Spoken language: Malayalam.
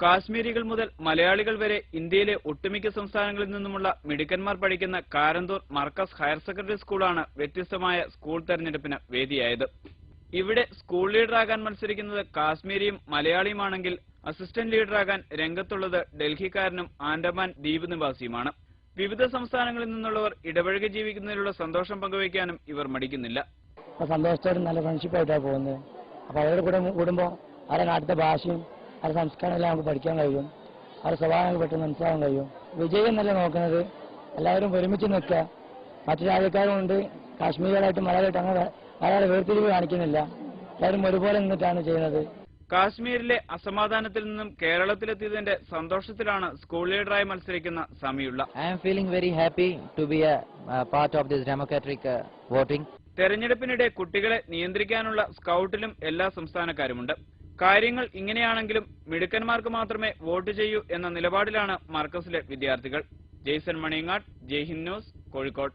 കാശ്മീരികൾ മുതൽ മലയാളികൾ വരെ ഇന്ത്യയിലെ ഒട്ടുമിക്ക സംസ്ഥാനങ്ങളിൽ നിന്നുമുള്ള മിടുക്കന്മാർ പഠിക്കുന്ന കാരന്തൂർ മർക്കസ് ഹയർ സെക്കൻഡറി സ്കൂളാണ് വ്യത്യസ്തമായ സ്കൂൾ തെരഞ്ഞെടുപ്പിന് വേദിയായത്. ഇവിടെ സ്കൂൾ ലീഡറാകാൻ മത്സരിക്കുന്നത് കാശ്മീരിയും മലയാളിയുമാണെങ്കിൽ അസിസ്റ്റന്റ് ലീഡറാകാൻ രംഗത്തുള്ളത് ഡൽഹിക്കാരനും ആൻഡമാൻ ദ്വീപ് നിവാസിയുമാണ്. വിവിധ സംസ്ഥാനങ്ങളിൽ നിന്നുള്ളവർ ഇടപഴകി ജീവിക്കുന്നതിലുള്ള സന്തോഷം പങ്കുവയ്ക്കാനും ഇവർ മടിക്കുന്നില്ല. സന്തോഷത്തോടെ നല്ല ഫ്രണ്ട്ഷിപ്പായിട്ടാണ് പോകുന്നത്. അപ്പോൾ അവരുടെ കൂടെ കൂടുമ്പോൾ അവരുടെ നാട്ടിലെ ഭാഷയും അവരുടെ സംസ്കാരമെല്ലാം നമുക്ക് പഠിക്കാൻ കഴിയും. അവരുടെ സ്വഭാവം പെട്ടെന്ന് മനസ്സിലാക്കാൻ കഴിയും. വിജയം എന്നല്ല നോക്കുന്നത്, എല്ലാവരും ഒരുമിച്ച് നിൽക്കുക. മറ്റു രാജ്യക്കാരുമുണ്ട്, കാശ്മീരികളായിട്ട് മലയാളമായിട്ട് അങ്ങനെ മലയാള വേർതിരിവ് കാണിക്കുന്നില്ല. എല്ലാവരും ഒരുപോലെ നിന്നിട്ടാണ് ചെയ്യുന്നത്. കാശ്മീരിലെ അസമാധാനത്തിൽ നിന്നും കേരളത്തിലെത്തിയതിന്റെ സന്തോഷത്തിലാണ് സ്കൂൾ ലീഡറായി മത്സരിക്കുന്ന സമീഉള്ള. I am feeling very happy to be a part of this democratic voting. തെരഞ്ഞെടുപ്പിനിടെ കുട്ടികളെ നിയന്ത്രിക്കാനുള്ള സ്കൗട്ടിലും എല്ലാ സംസ്ഥാനക്കാരുമുണ്ട്. കാര്യങ്ങൾ ഇങ്ങനെയാണെങ്കിലും മിടുക്കന്മാർക്ക് മാത്രമേ വോട്ട് ചെയ്യൂ എന്ന നിലപാടിലാണ് മർക്കസിലെ വിദ്യാർത്ഥികൾ. ജെയ്സൺ മണിയങ്ങാട്, ജയ്ഹിന്ദ് ന്യൂസ്, കോഴിക്കോട്.